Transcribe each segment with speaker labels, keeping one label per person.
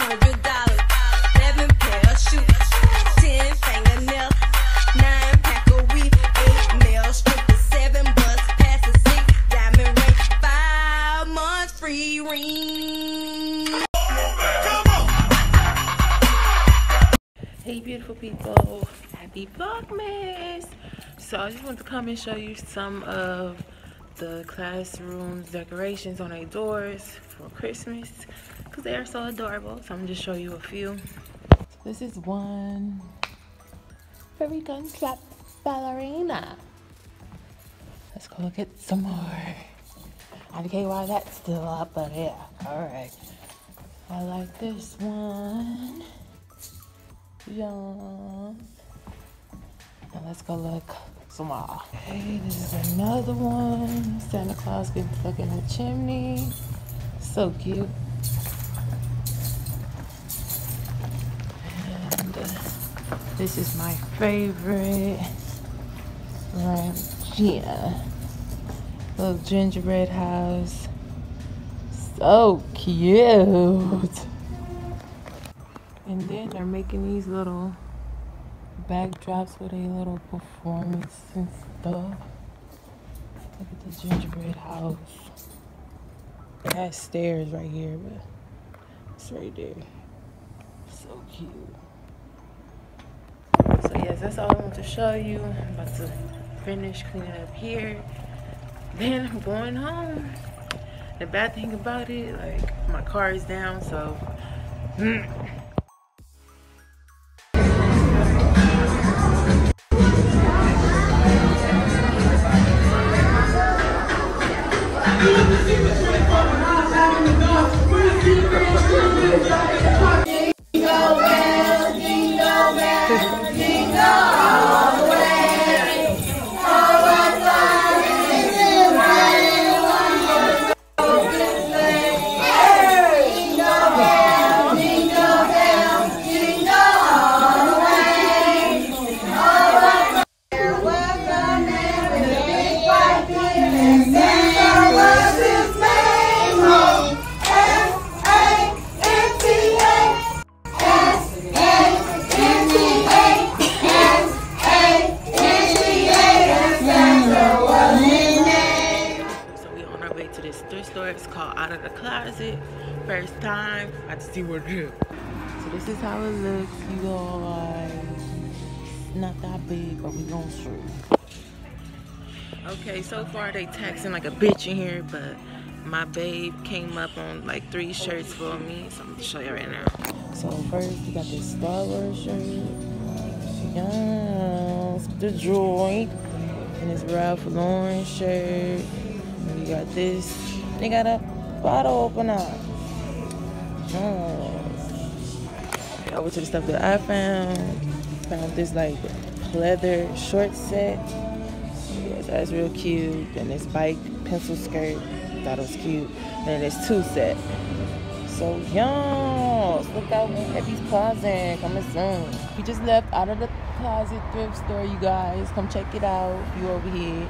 Speaker 1: $100, 11 pair of shoes, 10 fingernails, 9 pack of weave, 8 nails, strip to 7 bus, pass a 6 diamond ring, 5 months free ring.
Speaker 2: Hey beautiful people, happy Vlogmas. So I just want to come and show you some of the classroom's decorations on their doors for Christmas because they are so adorable. So I'm gonna just show you a few. So this is one fairy gun slap ballerina. Let's go look at some more. I don't care why that's still up, but yeah, alright. I like this one. Yeah. Now let's go look some more. Okay, this is another one. Santa Claus getting stuck in the chimney. So cute. And this is my favorite. Ranchina. Little gingerbread house. So cute. And then they're making these little backdrops for their little performance and stuff. Look at the gingerbread house. It has stairs right here, but it's right there. So cute. So yes, that's all I want to show you. I'm about to finish cleaning up here. Then I'm going home. The bad thing about it, like my car is down, so first time, I had to see what it is. So this is how it looks, you guys. It's not that big, but we gonna shoot. Okay, so far they taxing like a bitch in here, but my babe came up on like 3 shirts for me, so I'm gonna show you right now. So first we got this Star Wars shirt. Yes, the joint. And this Ralph Lauren shirt. And we got this. They got a bottle opener. Okay, over to the stuff that I found this like leather short set. Yeah, that's real cute. And this bike pencil skirt, thought it was cute. And this 2 set. So yes, look out in Heppy's closet coming soon. We just left out of the closet thrift store, you guys. Come check it out if you over here.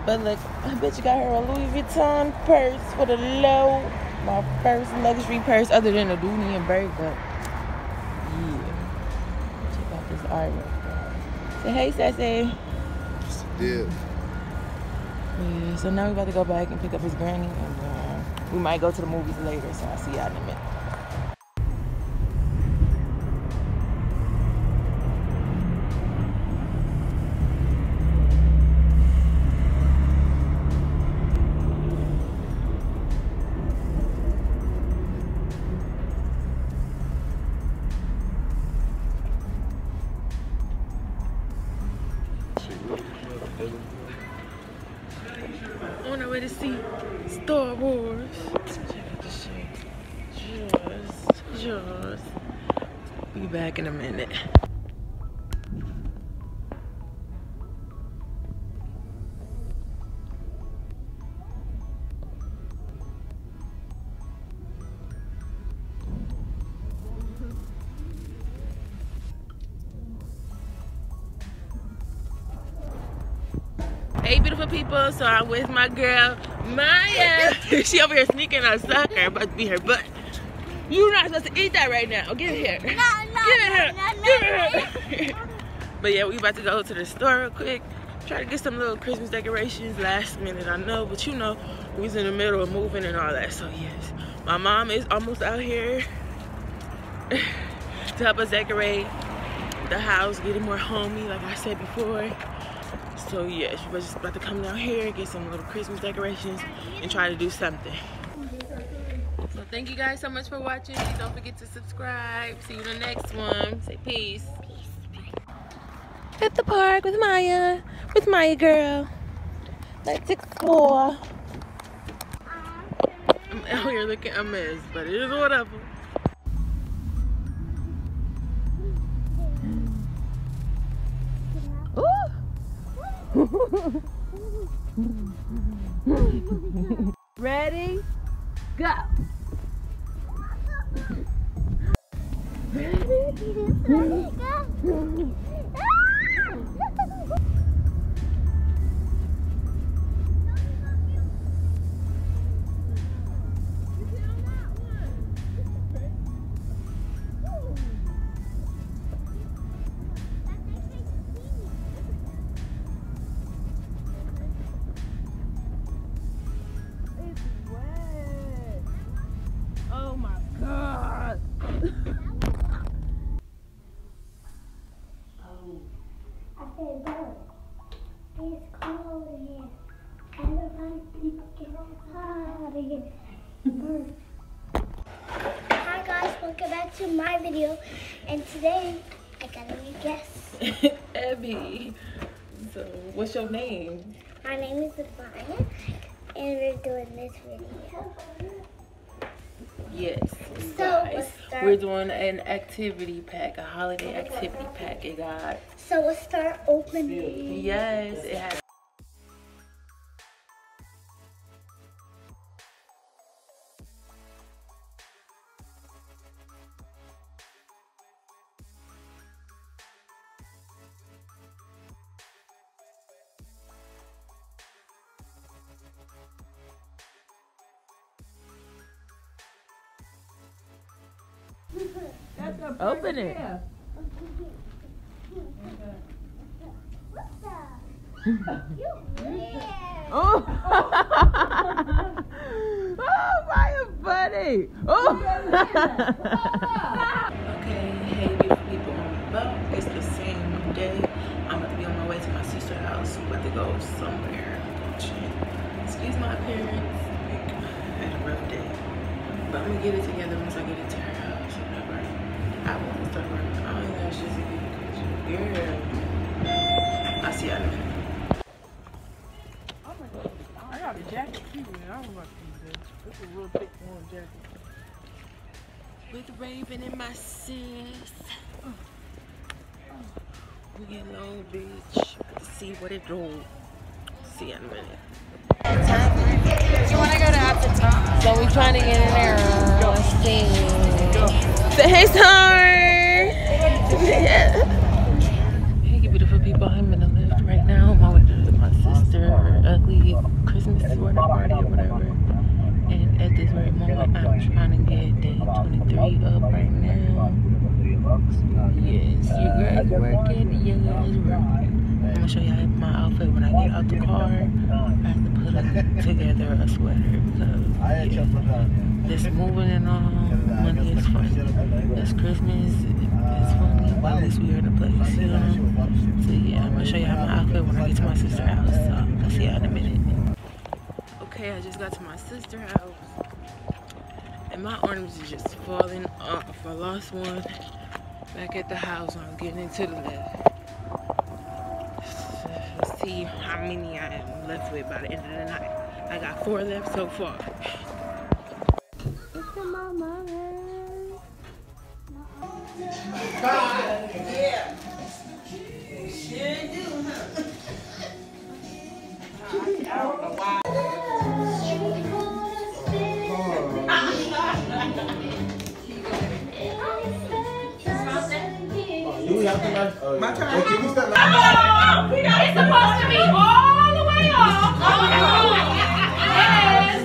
Speaker 2: But look, I bet you got her a Louis Vuitton purse for the low. My first luxury purse other than a Dooney and Berg, but yeah. Check out this artwork. Say hey, Sassy.
Speaker 3: Yeah.
Speaker 2: Yeah, so now we're about to go back and pick up his granny, and we might go to the movies later, so I'll see y'all in a minute. On our way to see Star Wars. Check out this shit. Yours. Be back in a minute. Hey beautiful people, so I'm with my girl Maya. She over here sneaking a sucker, about to be her butt. You're not supposed to eat that right now. Give it here. Give it here. But yeah, we about to go to the store real quick. Try to get some little Christmas decorations last minute, I know, but you know, we was in the middle of moving and all that. So yes, my mom is almost out here to help us decorate the house, get it more homey, like I said before. So yeah, she was just about to come down here, get some little Christmas decorations, and try to do something. So thank you guys so much for watching. Don't forget to subscribe. See you in the next one. Say peace. At the park with Maya girl. Let's explore. I'm out here looking a mess, but it is whatever. Ready? Go! Oh my God.
Speaker 3: I said, look, it's cold in here. Everybody get out of here. Hi guys, welcome back to my video. And today, I got a new guest.
Speaker 2: Abby. So, what's your name?
Speaker 3: My name is Savannah, and we're doing this video.
Speaker 2: Yes,
Speaker 3: So,
Speaker 2: guys,
Speaker 3: let's start.
Speaker 2: we're doing an activity pack, a holiday activity pack. It got,
Speaker 3: So let's start opening.
Speaker 2: yes, it has. Open it.
Speaker 3: What's that? You weird.
Speaker 2: Oh, oh, my buddy. Oh. Okay, hey beautiful people. Well, it's the same day. I'm about to be on my way to my sister's house. I'm about to go somewhere. Excuse my appearance. I had a rough day. But I'm gonna get it together once I get it to her house. Whatever. I want to start working on eyelashes again. Girl. I'll see y'all in a minute.
Speaker 4: I got a jacket too, man. I don't like these. It's a real thick warm jacket.
Speaker 2: With Raven and my sis. We get low, bitch. About to see what it do. See you in a minute.
Speaker 5: You want to go to at the top?
Speaker 2: So we trying to get in there. Let's see. Say hey, Star. Hey, beautiful people. I'm in the lift right now. I'm on my way to my sister ugly Christmas sweater party or whatever. And at this very moment, I'm trying to get day 23 up right now. Yes, you guys working? Yes, working. I'm gonna show y'all my outfit when I get out the car. I have to put together a sweater because this moving and all, money is funny. This Christmas is funny, but at least we are in a place, you know? So yeah, I'm gonna show y'all my outfit when I get to my sister's house. So I'll see y'all in a minute. Okay, I just got to my sister's house. And my ornaments are just falling off. I lost one back at the house. I'm getting into the lift. Let's see how many I am left with by the end of the night. I got 4 left so far.
Speaker 3: It's the mama.
Speaker 1: Yeah. Sure do, huh? I don't know why.
Speaker 6: My turn. It's
Speaker 5: supposed to be all the way off. Yes.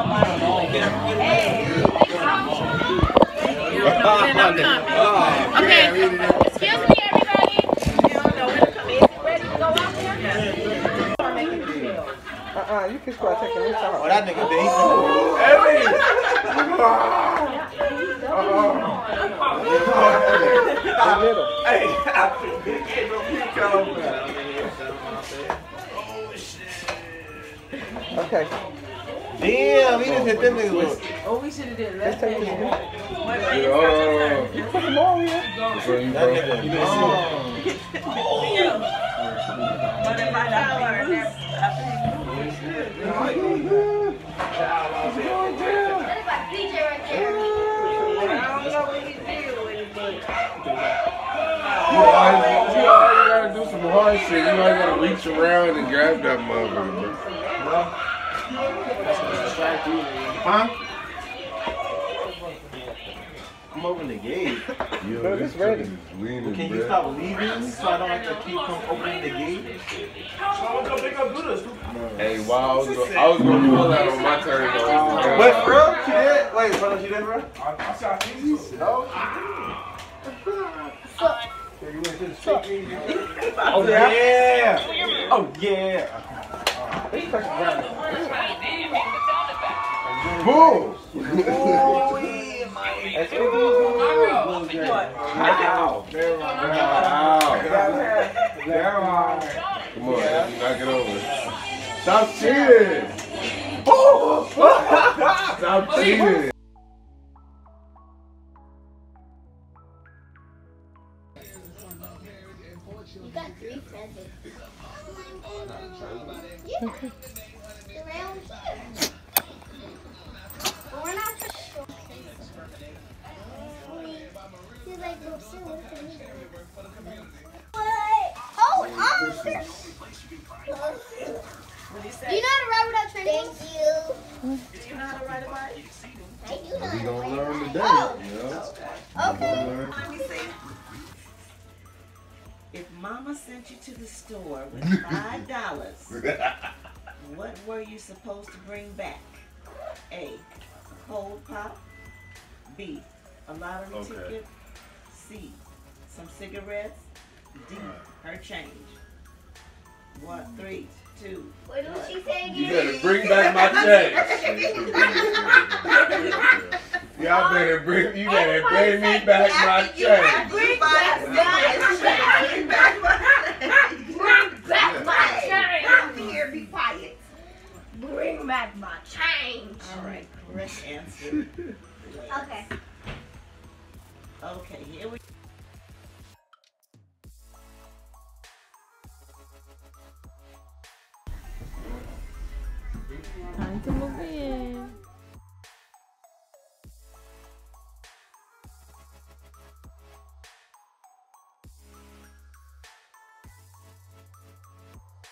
Speaker 2: Okay, excuse me, everybody.
Speaker 6: You can start taking this out.
Speaker 7: Oh, that nigga big. Hey,
Speaker 6: Okay.
Speaker 7: damn, we just hit them niggas with.
Speaker 4: Oh, we should have did
Speaker 6: Let's
Speaker 4: left
Speaker 6: take this
Speaker 4: hand.
Speaker 6: one. You put them all here.
Speaker 7: That nigga.
Speaker 8: You always gotta do some hard shit. You always gotta reach around and grab that motherfucker.
Speaker 7: Huh? I'm opening the gate.
Speaker 8: Yo,
Speaker 6: Bro,
Speaker 8: this
Speaker 6: it's ready.
Speaker 8: shit is leaning,
Speaker 7: Can you
Speaker 8: bruh.
Speaker 7: stop leaving so I don't have to keep opening the gate?
Speaker 8: Hey, while I was gonna pull that on my turn though.
Speaker 7: Wait, bro? She did? Wait, bro, she did, bro? Oh, yeah. Oh, yeah.
Speaker 8: Boom! Come on, knock it over. Stop cheating! Stop cheating!
Speaker 3: You got 3 presents. Yeah. They're around here. But we're not sure. He's like, go sit with me. Oh, do you know how to ride without training? Thank you. Do you know how to ride a bike? I do know how
Speaker 8: We
Speaker 3: to
Speaker 8: gonna
Speaker 3: ride
Speaker 8: learn
Speaker 3: a bike.
Speaker 8: today.
Speaker 3: Okay.
Speaker 4: Let me see. If Mama sent you to the store with $5, what were you supposed to bring back? A, cold pop. B, a lottery ticket. C, some cigarettes. D, her change. 1, 3, 2.
Speaker 3: What did she say again?
Speaker 8: You better bring back my check. Y'all better bring me back my check.
Speaker 3: Bring back my change. I'm here, be quiet. Bring back my change.
Speaker 4: All right, correct answer.
Speaker 3: Okay.
Speaker 4: Okay, here we
Speaker 2: Time to move in.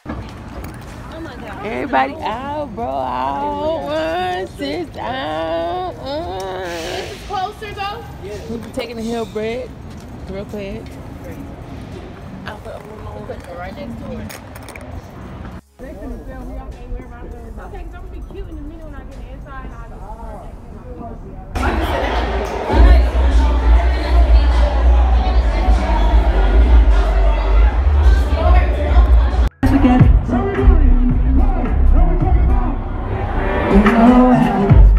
Speaker 3: Oh my God.
Speaker 2: Everybody out, bro. Out. Sit down. Closer, though. We'll be taking the hill bread real quick. I'll put a right next door.
Speaker 9: Okay, because I'm gonna be cute in the middle when I get the inside. And
Speaker 10: You know how